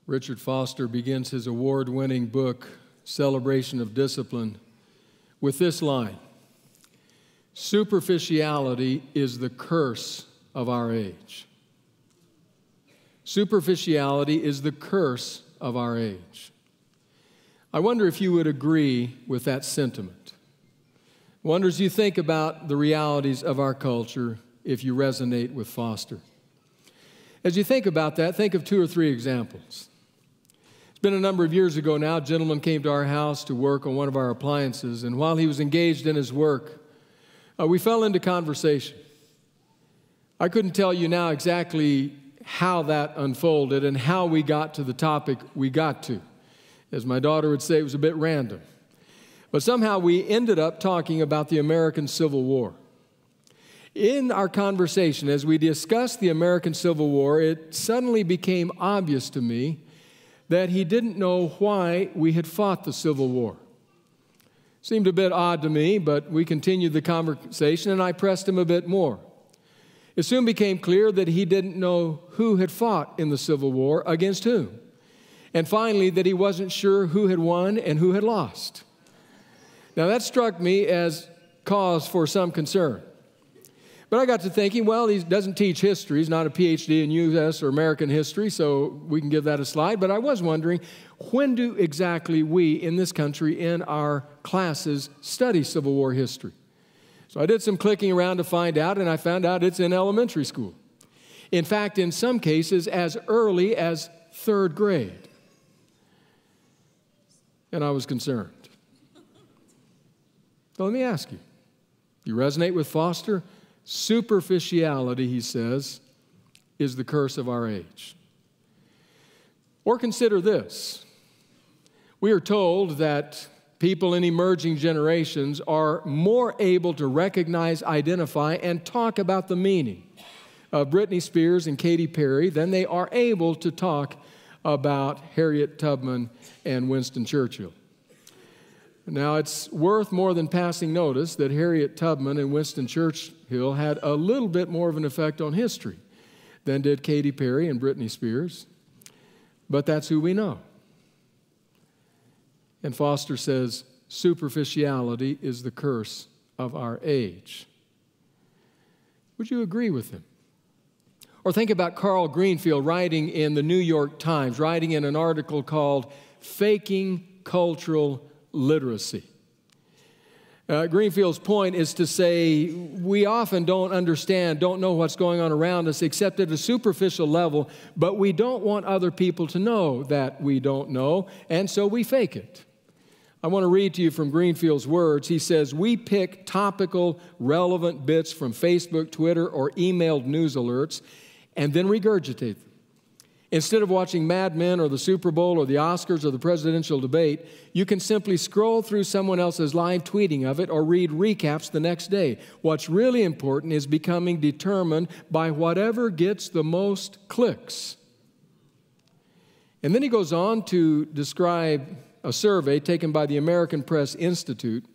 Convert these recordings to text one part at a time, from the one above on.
Richard Foster begins his award-winning book, Celebration of Discipline, with this line: "Superficiality is the curse of our age." Superficiality is the curse of our age. I wonder if you would agree with that sentiment. I wonder as you think about the realities of our culture, if you resonate with Foster. As you think about that, think of 2 or 3 examples. It's been a number of years ago now, a gentleman came to our house to work on one of our appliances, and while he was engaged in his work, we fell into conversation. I couldn't tell you now exactly how that unfolded and how we got to the topic we got to. As my daughter would say, it was a bit random. But somehow we ended up talking about the American Civil War. In our conversation, as we discussed the American Civil War, it suddenly became obvious to me that he didn't know why we had fought the Civil War. Seemed a bit odd to me, but we continued the conversation, and I pressed him a bit more. It soon became clear that he didn't know who had fought in the Civil War against whom, and finally that he wasn't sure who had won and who had lost. Now that struck me as cause for some concern. But I got to thinking, well, he doesn't teach history. He's not a PhD in U.S. or American history, so we can give that a slide. But I was wondering, when do exactly we in this country in our classes study Civil War history? So I did some clicking around to find out, and I found out it's in elementary school. In fact, in some cases, as early as 3rd grade. And I was concerned. So let me ask you, you resonate with Foster? Superficiality, he says, is the curse of our age. Or consider this. We are told that people in emerging generations are more able to recognize, identify, and talk about the meaning of Britney Spears and Katy Perry than they are able to talk about Harriet Tubman and Winston Churchill. Now, it's worth more than passing notice that Harriet Tubman and Winston Churchill had a little bit more of an effect on history than did Katy Perry and Britney Spears. But that's who we know. And Foster says, superficiality is the curse of our age. Would you agree with him? Or think about Carl Greenfield writing in the New York Times, writing in an article called Faking Cultural Literacy. Greenfield's point is to say we often don't understand, don't know what's going on around us except at a superficial level, but we don't want other people to know that we don't know, and so we fake it. I want to read to you from Greenfield's words. He says, "We pick topical, relevant bits from Facebook, Twitter, or emailed news alerts and then regurgitate them. Instead of watching Mad Men or the Super Bowl or the Oscars or the presidential debate, you can simply scroll through someone else's live tweeting of it or read recaps the next day. What's really important is becoming determined by whatever gets the most clicks." And then he goes on to describe a survey taken by the American Press Institute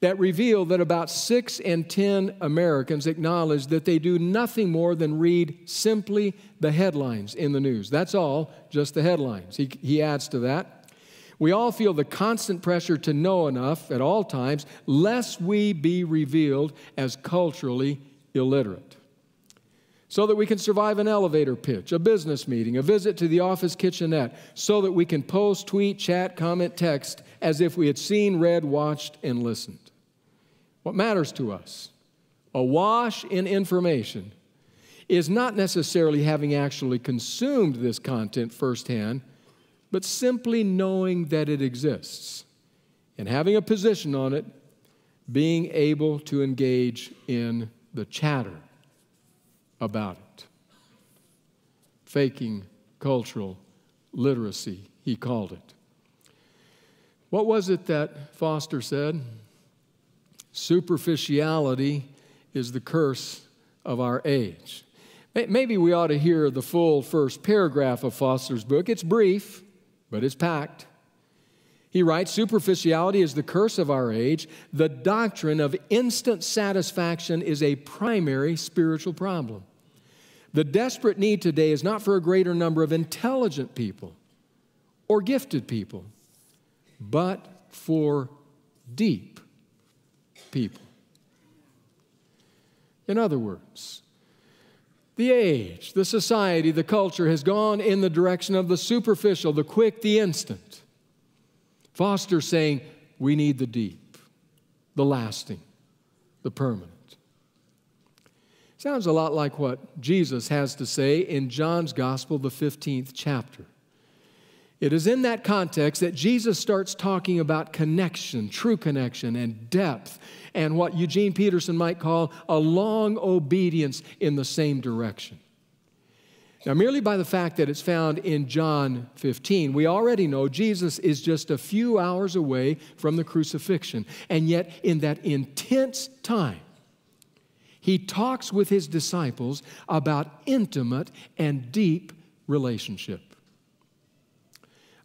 that revealed that about 6 in 10 Americans acknowledge that they do nothing more than read simply the headlines in the news. That's all, just the headlines. He adds to that, "We all feel the constant pressure to know enough at all times, lest we be revealed as culturally illiterate. So that we can survive an elevator pitch, a business meeting, a visit to the office kitchenette, so that we can post, tweet, chat, comment, text, as if we had seen, read, watched, and listened. What matters to us, awash in information, is not necessarily having actually consumed this content firsthand, but simply knowing that it exists and having a position on it, being able to engage in the chatter about it." Faking cultural literacy, he called it. What was it that Foster said? Superficiality is the curse of our age. Maybe we ought to hear the full first paragraph of Foster's book. It's brief, but it's packed. He writes, "Superficiality is the curse of our age. The doctrine of instant satisfaction is a primary spiritual problem. The desperate need today is not for a greater number of intelligent people or gifted people, but for deep people. In other words, the age, the society, the culture has gone in the direction of the superficial, the quick, the instant. Foster's saying we need the deep, the lasting, the permanent. Sounds a lot like what Jesus has to say in John's Gospel, the 15th chapter. It is in that context that Jesus starts talking about connection, true connection, and depth, and what Eugene Peterson might call a long obedience in the same direction. Now, merely by the fact that it's found in John 15, we already know Jesus is just a few hours away from the crucifixion. And yet, in that intense time, he talks with his disciples about intimate and deep relationship.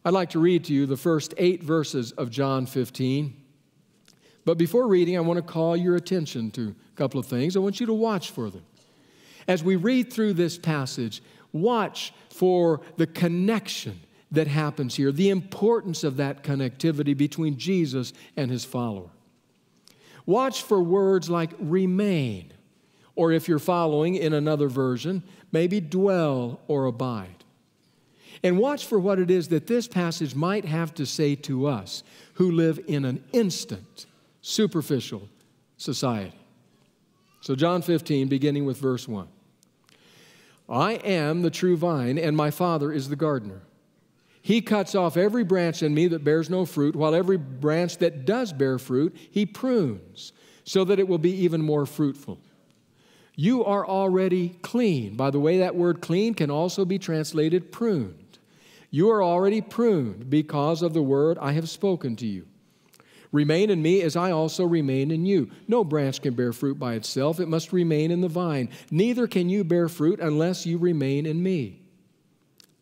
I'd like to read to you the first 8 verses of John 15. But before reading, I want to call your attention to a couple of things. I want you to watch for them. As we read through this passage, watch for the connection that happens here, the importance of that connectivity between Jesus and his follower. Watch for words like remain, or if you're following in another version, maybe dwell or abide. And watch for what it is that this passage might have to say to us who live in an instant, superficial society. So John 15, beginning with verse 1. I am the true vine, and my Father is the gardener. He cuts off every branch in me that bears no fruit, while every branch that does bear fruit, he prunes, so that it will be even more fruitful. You are already clean. By the way, that word clean can also be translated pruned. You are already pruned because of the word I have spoken to you. Remain in me as I also remain in you. No branch can bear fruit by itself. It must remain in the vine. Neither can you bear fruit unless you remain in me.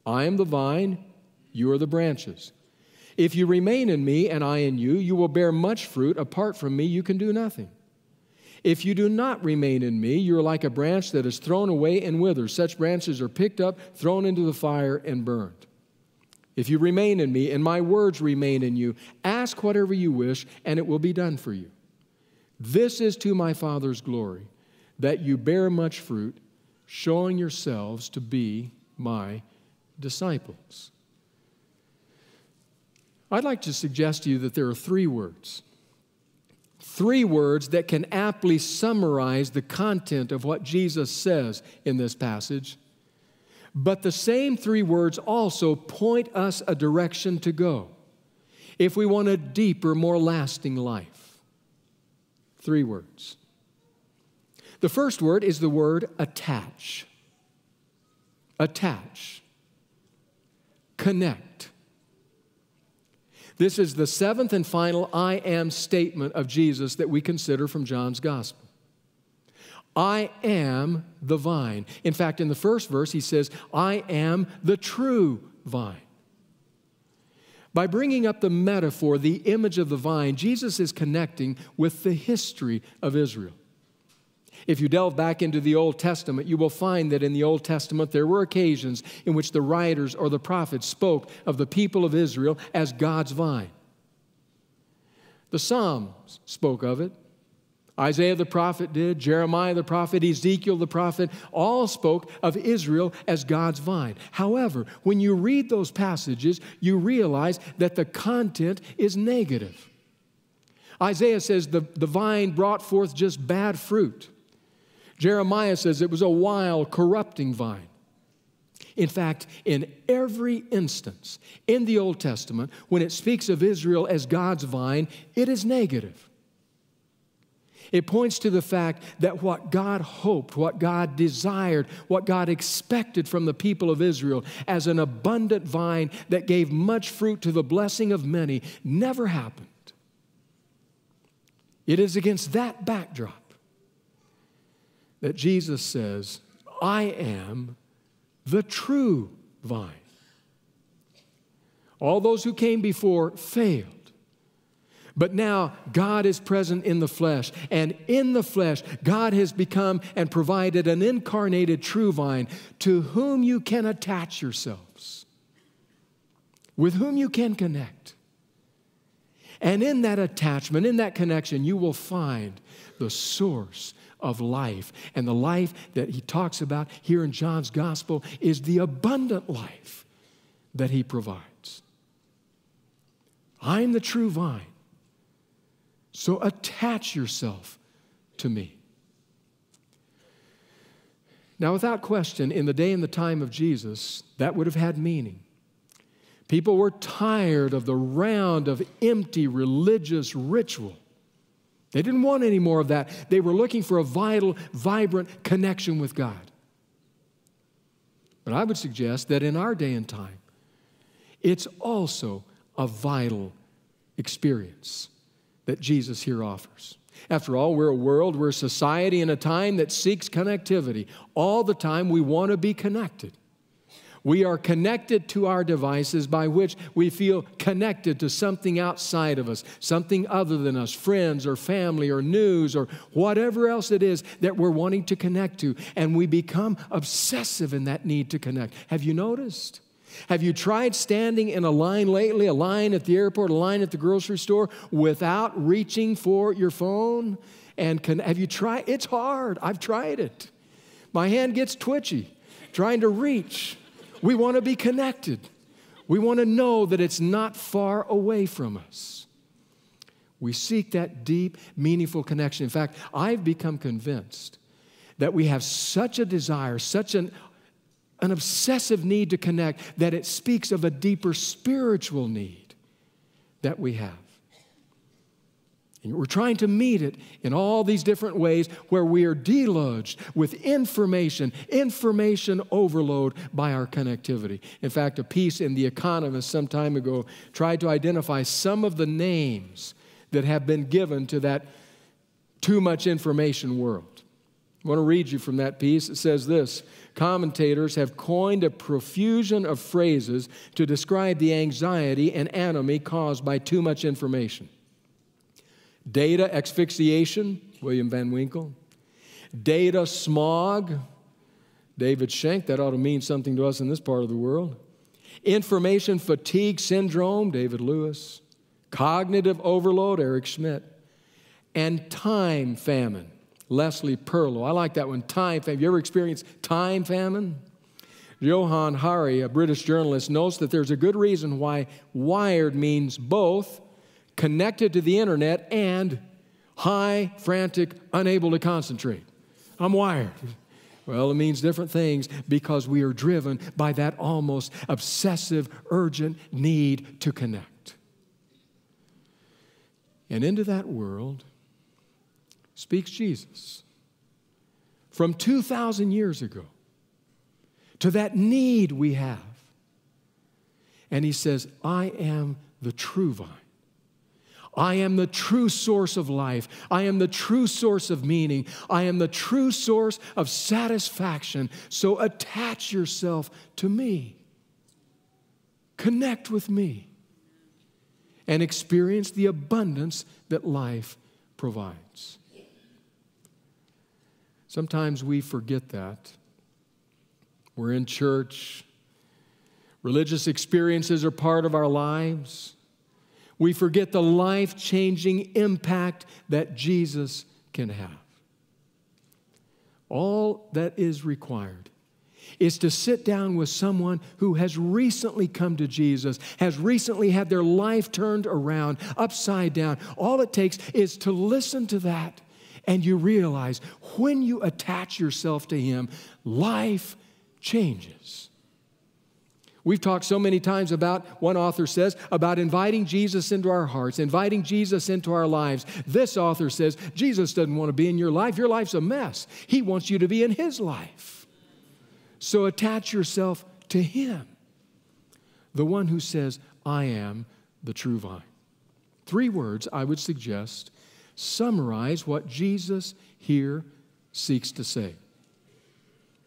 I am the vine, you are the branches. If you remain in me and I in you, you will bear much fruit. Apart from me, you can do nothing. If you do not remain in me, you are like a branch that is thrown away and withers. Such branches are picked up, thrown into the fire, and burned. If you remain in me and my words remain in you, ask whatever you wish, and it will be done for you. This is to my Father's glory, that you bear much fruit, showing yourselves to be my disciples. I'd like to suggest to you that there are 3 words. 3 words that can aptly summarize the content of what Jesus says in this passage. But the same 3 words also point us a direction to go if we want a deeper, more lasting life. 3 words. The first word is the word attach. Attach. Connect. This is the 7th and final I am statement of Jesus that we consider from John's Gospel. I am the vine. In fact, in the first verse, he says, I am the true vine. By bringing up the metaphor, the image of the vine, Jesus is connecting with the history of Israel. If you delve back into the Old Testament, you will find that in the Old Testament there were occasions in which the writers or the prophets spoke of the people of Israel as God's vine. The Psalms spoke of it. Isaiah the prophet did, Jeremiah the prophet, Ezekiel the prophet, all spoke of Israel as God's vine. However, when you read those passages, you realize that the content is negative. Isaiah says the vine brought forth just bad fruit. Jeremiah says it was a wild, corrupting vine. In fact, in every instance in the Old Testament, when it speaks of Israel as God's vine, it is negative. It points to the fact that what God hoped, what God desired, what God expected from the people of Israel as an abundant vine that gave much fruit to the blessing of many never happened. It is against that backdrop that Jesus says, I am the true vine. All those who came before failed. But now God is present in the flesh, and in the flesh God has become and provided an incarnated true vine to whom you can attach yourselves, with whom you can connect. And in that attachment, in that connection, you will find the source of life. And the life that he talks about here in John's gospel is the abundant life that he provides. I'm the true vine. So attach yourself to me. Now, without question, in the day and the time of Jesus, that would have had meaning. People were tired of the round of empty religious ritual. They didn't want any more of that. They were looking for a vital, vibrant connection with God. But I would suggest that in our day and time, it's also a vital experience that Jesus here offers. After all, we're a society in a time that seeks connectivity. All the time we want to be connected. We are connected to our devices by which we feel connected to something outside of us, something other than us, friends or family or news or whatever else it is that we're wanting to connect to. And we become obsessive in that need to connect. Have you noticed? Have you tried standing in a line lately, a line at the airport, a line at the grocery store, without reaching for your phone? And have you tried? It's hard. I've tried it. My hand gets twitchy trying to reach. We want to be connected. We want to know that it's not far away from us. We seek that deep, meaningful connection. In fact, I've become convinced that we have such a desire, such an obsessive need to connect, that it speaks of a deeper spiritual need that we have. And we're trying to meet it in all these different ways where we are deluged with information overload by our connectivity. In fact, a piece in The Economist some time ago tried to identify some of the names that have been given to that too much information world. I want to read you from that piece. It says this: commentators have coined a profusion of phrases to describe the anxiety and anomie caused by too much information. Data asphyxiation, William Van Winkle. Data smog, David Schenck. That ought to mean something to us in this part of the world. Information fatigue syndrome, David Lewis. Cognitive overload, Eric Schmidt. And time famine, Leslie Perlow. I like that one, time famine. Have you ever experienced time famine? Johann Hari, a British journalist, notes that there's a good reason why wired means both connected to the internet and high, frantic, unable to concentrate. I'm wired. Well, it means different things because we are driven by that almost obsessive, urgent need to connect. And into that world speaks Jesus from 2,000 years ago to that need we have. And he says, I am the true vine. I am the true source of life. I am the true source of meaning. I am the true source of satisfaction. So attach yourself to me. Connect with me. And experience the abundance that life provides. Sometimes we forget that. We're in church. Religious experiences are part of our lives. We forget the life-changing impact that Jesus can have. All that is required is to sit down with someone who has recently come to Jesus, has recently had their life turned around, upside down. All it takes is to listen to that, and you realize when you attach yourself to Him, life changes. We've talked so many times about, one author says, about inviting Jesus into our hearts, inviting Jesus into our lives. This author says, Jesus doesn't want to be in your life. Your life's a mess. He wants you to be in His life. So attach yourself to Him, the one who says, I am the true vine. 3 words, I would suggest, summarize what Jesus here seeks to say.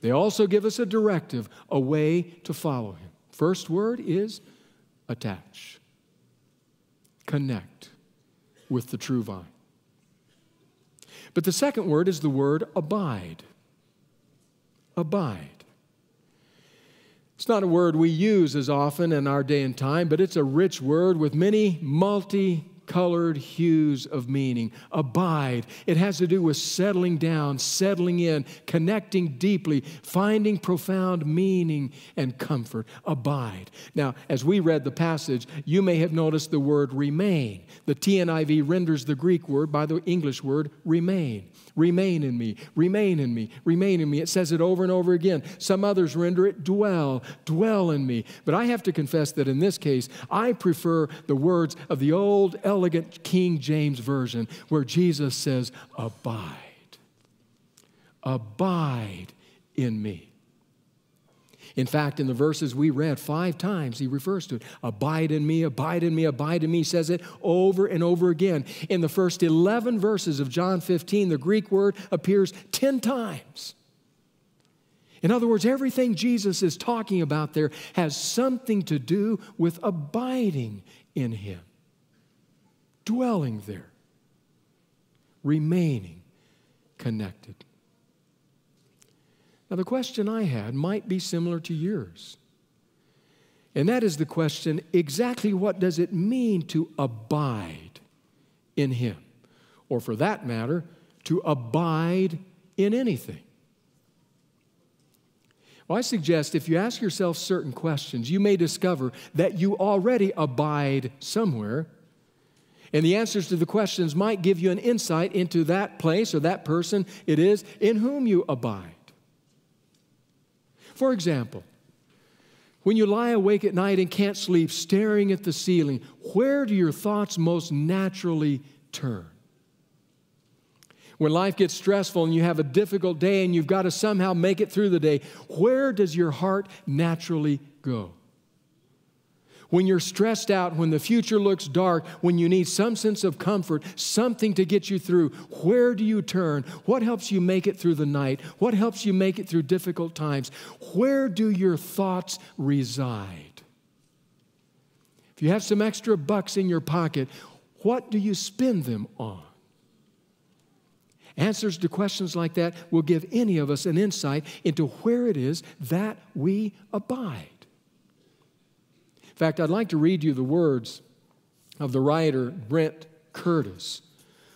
They also give us a directive, a way to follow Him. First word is attach, connect, with the true vine. But the second word is the word abide. Abide. It's not a word we use as often in our day and time, but it's a rich word with many multicolored hues of meaning. Abide. It has to do with settling down, settling in, connecting deeply, finding profound meaning and comfort. Abide. Now, as we read the passage, you may have noticed the word remain. The TNIV renders the Greek word by the English word remain. Remain in me, remain in me, remain in me. It says it over and over again. Some others render it dwell, dwell in me. But I have to confess that in this case, I prefer the words of the old, elegant King James Version, where Jesus says, abide. Abide in me. In fact, in the verses we read 5 times, he refers to it. Abide in me, abide in me, abide in me. He says it over and over again. In the first 11 verses of John 15, the Greek word appears 10 times. In other words, everything Jesus is talking about there has something to do with abiding in him, dwelling there, remaining connected. Now, the question I had might be similar to yours. And that is the question, exactly what does it mean to abide in him? Or for that matter, to abide in anything? Well, I suggest if you ask yourself certain questions, you may discover that you already abide somewhere. And the answers to the questions might give you an insight into that place or that person it is in whom you abide. For example, when you lie awake at night and can't sleep, staring at the ceiling, where do your thoughts most naturally turn? When life gets stressful and you have a difficult day and you've got to somehow make it through the day, where does your heart naturally go? When you're stressed out, when the future looks dark, when you need some sense of comfort, something to get you through, where do you turn? What helps you make it through the night? What helps you make it through difficult times? Where do your thoughts reside? If you have some extra bucks in your pocket, what do you spend them on? Answers to questions like that will give any of us an insight into where it is that we abide. In fact, I'd like to read you the words of the writer Brent Curtis,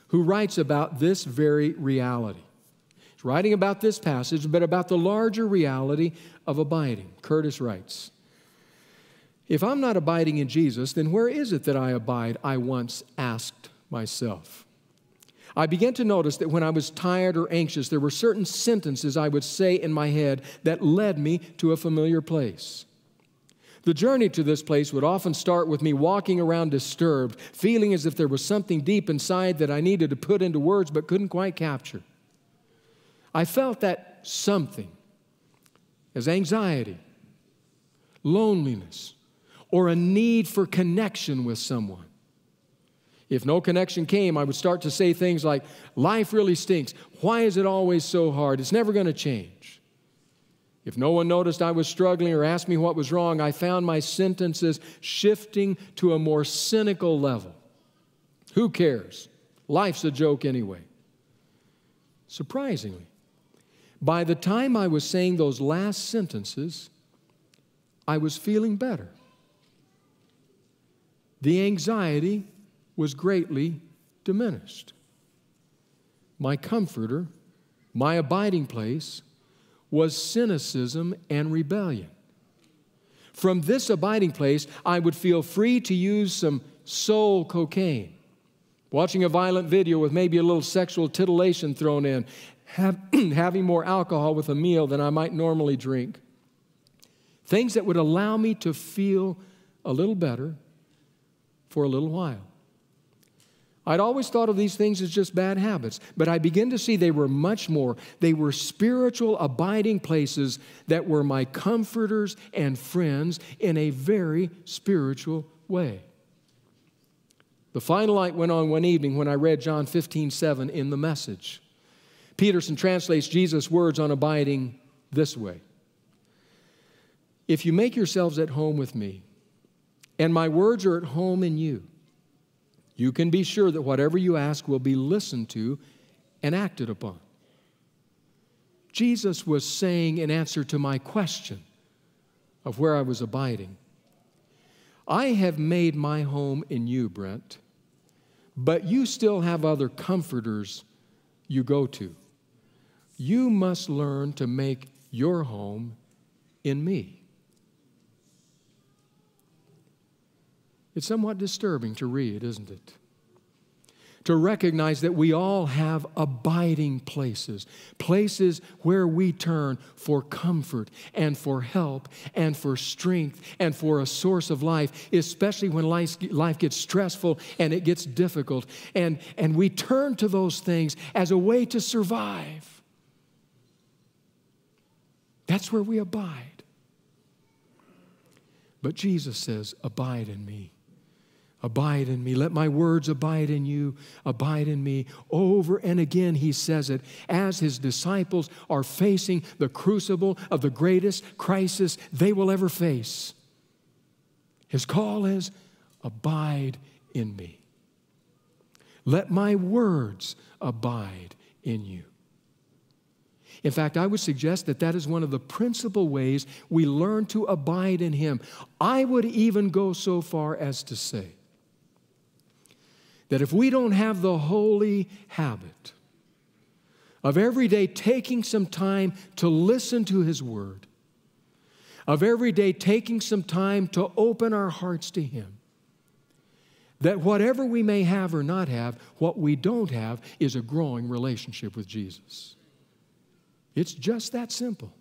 who writes about this very reality. He's writing about this passage, but about the larger reality of abiding. Curtis writes, "If I'm not abiding in Jesus, then where is it that I abide?" I once asked myself. I began to notice that when I was tired or anxious, there were certain sentences I would say in my head that led me to a familiar place. The journey to this place would often start with me walking around disturbed, feeling as if there was something deep inside that I needed to put into words but couldn't quite capture. I felt that something as anxiety, loneliness, or a need for connection with someone. If no connection came, I would start to say things like, life really stinks. Why is it always so hard? It's never going to change. If no one noticed I was struggling or asked me what was wrong, I found my sentences shifting to a more cynical level. Who cares? Life's a joke anyway. Surprisingly, by the time I was saying those last sentences, I was feeling better. The anxiety was greatly diminished. My comforter, my abiding place, was cynicism and rebellion. From this abiding place, I would feel free to use some soul cocaine, watching a violent video with maybe a little sexual titillation thrown in, having more alcohol with a meal than I might normally drink. Things that would allow me to feel a little better for a little while. I'd always thought of these things as just bad habits, but I began to see they were much more. They were spiritual abiding places that were my comforters and friends in a very spiritual way. The final light went on one evening when I read John 15:7 in the Message. Peterson translates Jesus' words on abiding this way: "If you make yourselves at home with me, and my words are at home in you, you can be sure that whatever you ask will be listened to and acted upon. Jesus was saying in answer to my question of where I was abiding, I have made my home in you, Brent, but you still have other comforters you go to. You must learn to make your home in me. It's somewhat disturbing to read, isn't it? To recognize that we all have abiding places, places where we turn for comfort and for help and for strength and for a source of life, especially when life gets stressful and it gets difficult. And we turn to those things as a way to survive. That's where we abide. But Jesus says, abide in me. Abide in me. Let my words abide in you. Abide in me. Over and again he says it as his disciples are facing the crucible of the greatest crisis they will ever face. His call is, abide in me. Let my words abide in you. In fact, I would suggest that that is one of the principal ways we learn to abide in him. I would even go so far as to say that if we don't have the holy habit of every day taking some time to listen to his word, of every day taking some time to open our hearts to him, that whatever we may have or not have, what we don't have is a growing relationship with Jesus. It's just that simple.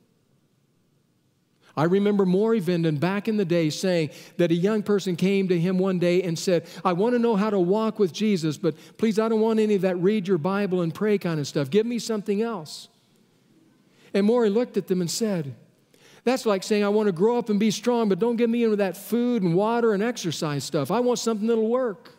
I remember Maury Vinden back in the day saying that a young person came to him one day and said, I want to know how to walk with Jesus, but please, I don't want any of that read your Bible and pray kind of stuff. Give me something else. And Maury looked at them and said, that's like saying I want to grow up and be strong, but don't get me into that food and water and exercise stuff. I want something that'll work.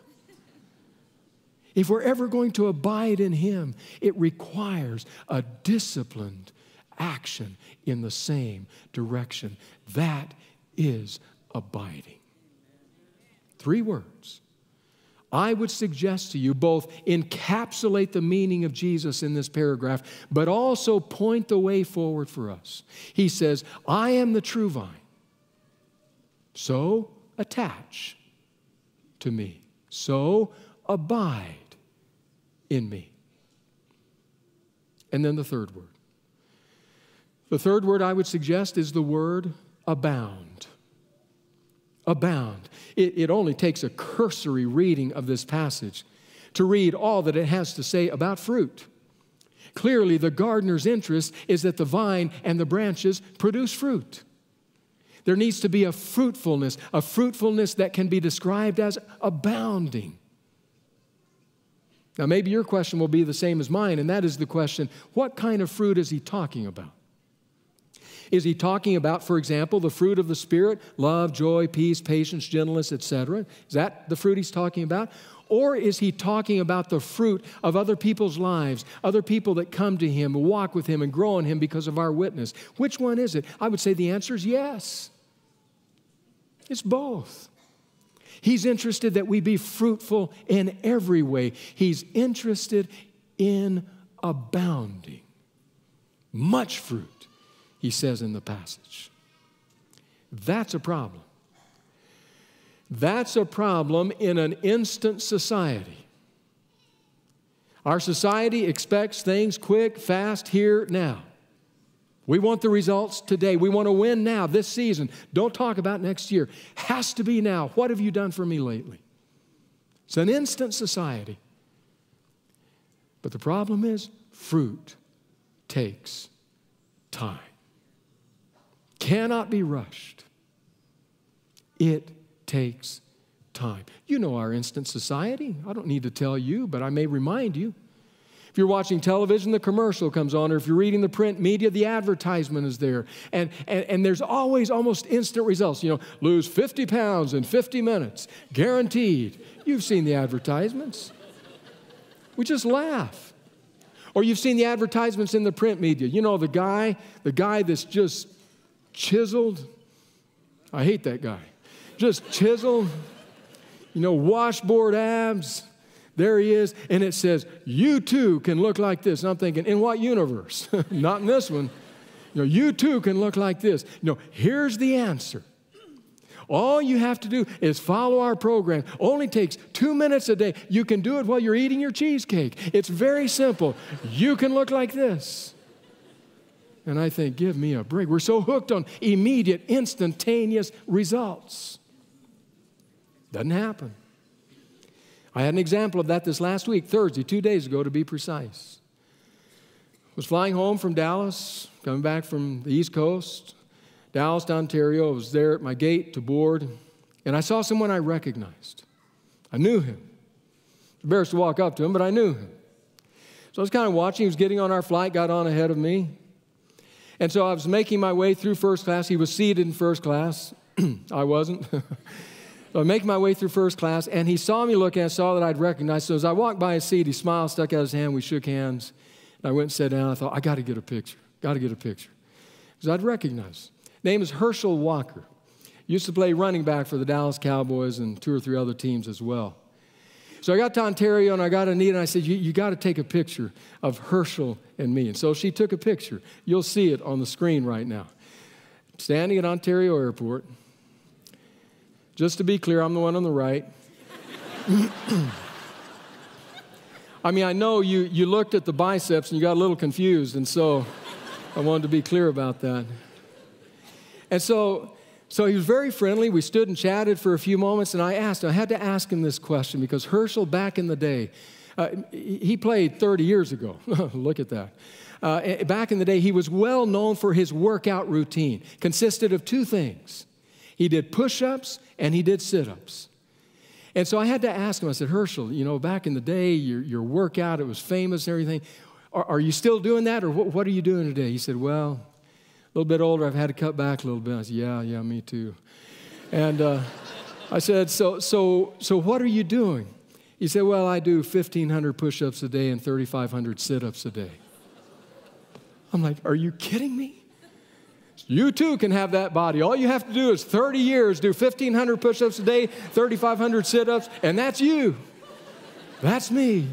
If we're ever going to abide in him, it requires a disciplined action in the same direction. That is abiding. 3 words. I would suggest to you both encapsulate the meaning of Jesus in this paragraph, but also point the way forward for us. He says, I am the true vine, so attach to me, so abide in me. And then the third word. The third word I would suggest is the word abound. Abound. It only takes a cursory reading of this passage to read all that it has to say about fruit. Clearly, the gardener's interest is that the vine and the branches produce fruit. There needs to be a fruitfulness that can be described as abounding. Now, maybe your question will be the same as mine, and that is the question, what kind of fruit is he talking about? Is he talking about, for example, the fruit of the Spirit, love, joy, peace, patience, gentleness, etc.? Is that the fruit he's talking about? Or is he talking about the fruit of other people's lives, other people that come to him, walk with him, and grow in him because of our witness? Which one is it? I would say the answer is yes. It's both. He's interested that we be fruitful in every way. He's interested in abounding. Much fruit, he says in the passage. That's a problem. That's a problem in an instant society. Our society expects things quick, fast, here, now. We want the results today. We want to win now, this season. Don't talk about next year. Has to be now. What have you done for me lately? It's an instant society. But the problem is, fruit takes time. Cannot be rushed. It takes time. You know our instant society. I don't need to tell you, but I may remind you. If you're watching television, the commercial comes on, or if you're reading the print media, the advertisement is there. And there's always almost instant results. You know, lose 50 pounds in 50 minutes, guaranteed. You've seen the advertisements. We just laugh. Or you've seen the advertisements in the print media. You know, the guy that's just chiseled. I hate that guy. Just chiseled. washboard abs. There he is. And it says, you too can look like this. And I'm thinking, in what universe? Not in this one. You too can look like this. Here's the answer. All you have to do is follow our program. Only takes 2 minutes a day. You can do it while you're eating your cheesecake. It's very simple. You can look like this. And I think, give me a break. We're so hooked on immediate, instantaneous results. Doesn't happen. I had an example of that this last week, Thursday, 2 days ago to be precise. Was flying home from Dallas, coming back from the East Coast, Dallas to Ontario. I was there at my gate to board, and I saw someone I recognized. I knew him. Embarrassed to walk up to him, but I knew him. So I was kind of watching. He was getting on our flight, got on ahead of me. And so I was making my way through first class. He was seated in first class. I wasn't. So I'm making my way through first class, and he saw me looking and saw that I'd recognized. So as I walked by his seat, he smiled, stuck out his hand, we shook hands. And I went and sat down. I thought, I got to get a picture. Got to get a picture. Because I'd recognize. Name is Herschel Walker. Used to play running back for the Dallas Cowboys and 2 or 3 other teams as well. So I got to Ontario, and I got Anita, and I said, you got to take a picture of Herschel and me. And so she took a picture. You'll see it on the screen right now. Standing at Ontario Airport. Just to be clear, I'm the one on the right. I mean, I know you looked at the biceps and you got a little confused, and so I wanted to be clear about that. And so he was very friendly. We stood and chatted for a few moments, and I had to ask him this question because Herschel, back in the day, he played 30 years ago. Look at that. Back in the day, he was well known for his workout routine. Consisted of 2 things. He did push-ups and he did sit-ups. And so I had to ask him, I said, Herschel, back in the day, your workout, it was famous and everything. Are you still doing that, or what are you doing today? He said, well, a little bit older, I've had to cut back a little bit. I said, yeah, me too. And I said, so what are you doing? He said, well, I do 1,500 push-ups a day and 3,500 sit-ups a day. I'm like, are you kidding me? You too can have that body. All you have to do is 30 years, do 1,500 push-ups a day, 3,500 sit-ups, and that's you. That's me.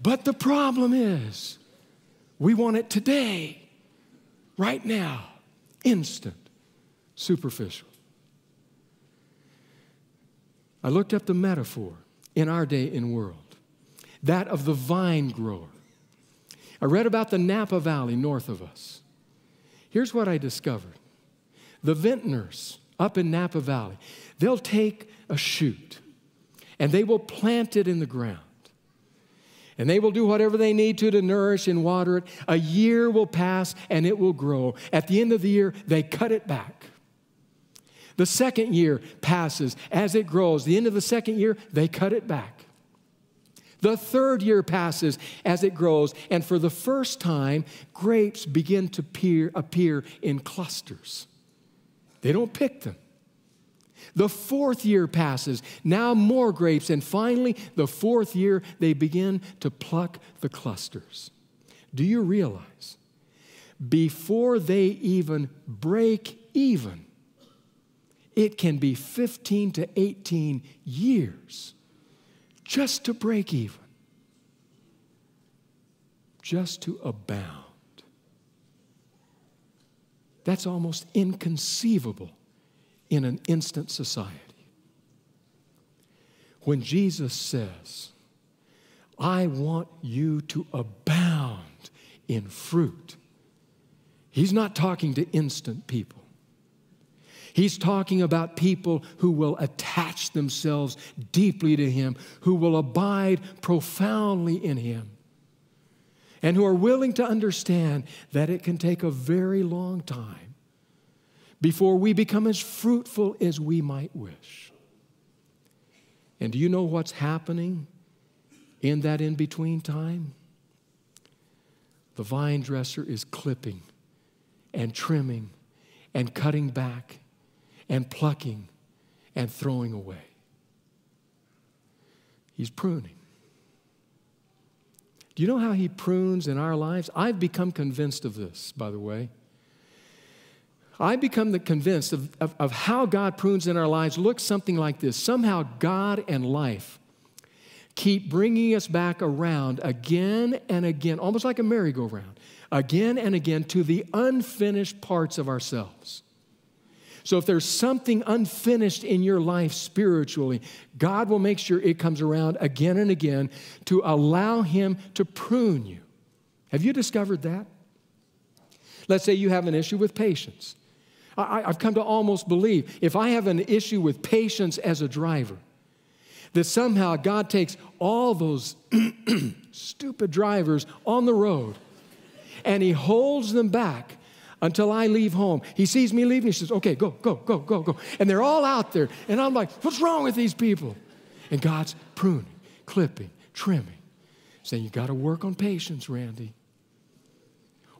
But the problem is, we want it today, right now, instant, superficial. I looked up the metaphor in our day and world, that of the vine grower. I read about the Napa Valley north of us. Here's what I discovered. The vintners up in Napa Valley, they'll take a shoot and they will plant it in the ground. And they will do whatever they need to nourish and water it. A year will pass and it will grow. At the end of the year, they cut it back. The second year passes as it grows. The end of the second year, they cut it back. The third year passes as it grows, and for the first time, grapes begin to appear in clusters. They don't pick them. The fourth year passes, now more grapes, and finally, the fourth year, they begin to pluck the clusters. Do you realize, before they even break even, it can be 15 to 18 years just to break even, just to abound. That's almost inconceivable in an instant society. When Jesus says, I want you to abound in fruit, he's not talking to instant people. He's talking about people who will attach themselves deeply to him, who will abide profoundly in him, and who are willing to understand that it can take a very long time before we become as fruitful as we might wish. And do you know what's happening in that in-between time? The vine dresser is clipping and trimming and cutting back and plucking and throwing away. He's pruning. Do you know how he prunes in our lives? I've become convinced of this, by the way. I become convinced of how God prunes in our lives. Look something like this. Somehow God and life keep bringing us back around again and again, almost like a merry-go-round, again and again to the unfinished parts of ourselves. So if there's something unfinished in your life spiritually, God will make sure it comes around again and again to allow Him to prune you. Have you discovered that? Let's say you have an issue with patience. I've come to almost believe if I have an issue with patience as a driver, that somehow God takes all those stupid drivers on the road and He holds them back until I leave home. He sees me leaving. He says, okay, go, go, go, go, go. And they're all out there. And I'm like, what's wrong with these people? And God's pruning, clipping, trimming, saying, you got to work on patience, Randy.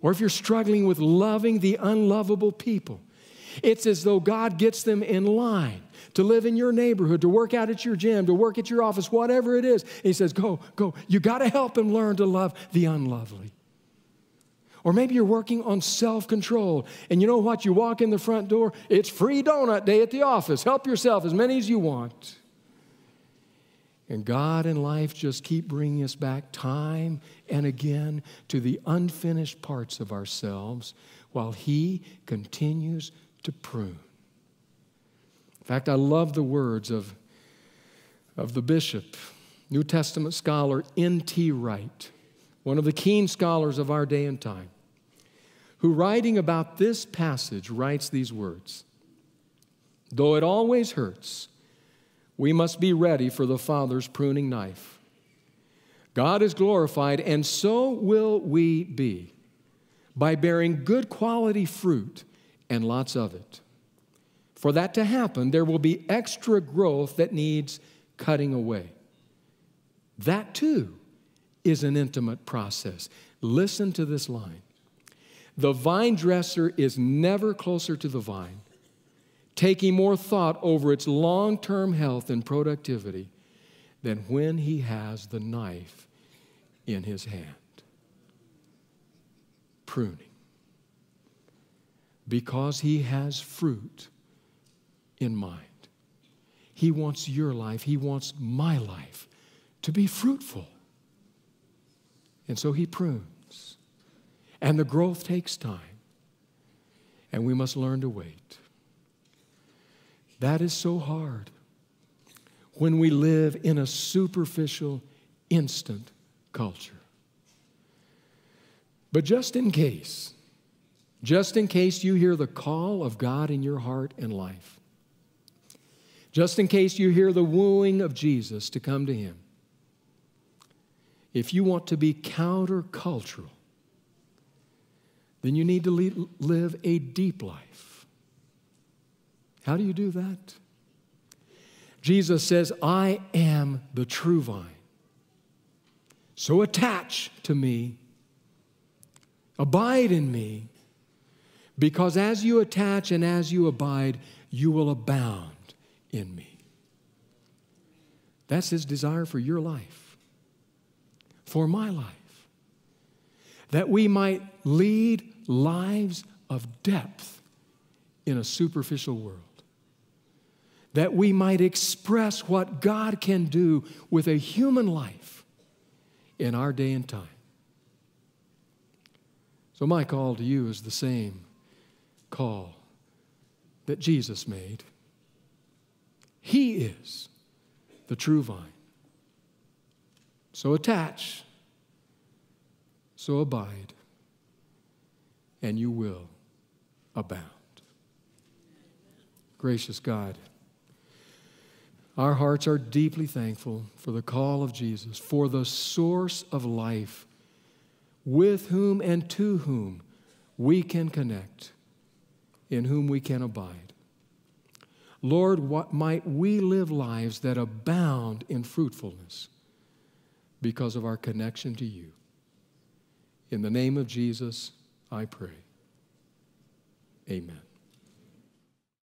Or if you're struggling with loving the unlovable people, it's as though God gets them in line to live in your neighborhood, to work out at your gym, to work at your office, whatever it is. And He says, go, go. You got to help them learn to love the unlovely. Or maybe you're working on self-control. And you know what? You walk in the front door, it's free donut day at the office. Help yourself, as many as you want. And God and life just keep bringing us back time and again to the unfinished parts of ourselves while He continues to prune. In fact, I love the words of the bishop, New Testament scholar N.T. Wright, one of the keen scholars of our day and time, who, writing about this passage, writes these words: though it always hurts, we must be ready for the Father's pruning knife. God is glorified, and so will we be, by bearing good quality fruit and lots of it. For that to happen, there will be extra growth that needs cutting away. That too is an intimate process. Listen to this line. The vine dresser is never closer to the vine, taking more thought over its long-term health and productivity than when he has the knife in his hand. Pruning. Because he has fruit in mind. He wants your life, he wants my life to be fruitful. And so he prunes. And the growth takes time. And we must learn to wait. That is so hard when we live in a superficial, instant culture. But just in case you hear the call of God in your heart and life, just in case you hear the wooing of Jesus to come to Him, if you want to be countercultural, then you need to live a deep life. How do you do that? Jesus says, I am the true vine. So attach to me, abide in me, because as you attach and as you abide, you will abound in me. That's His desire for your life, for my life, that we might lead lives of depth in a superficial world, that we might express what God can do with a human life in our day and time. So my call to you is the same call that Jesus made. He is the true vine. So attach, so abide, and you will abound. Gracious God, our hearts are deeply thankful for the call of Jesus, for the source of life, with whom and to whom we can connect, in whom we can abide. Lord, what might we live lives that abound in fruitfulness because of our connection to you. In the name of Jesus, I pray. Amen.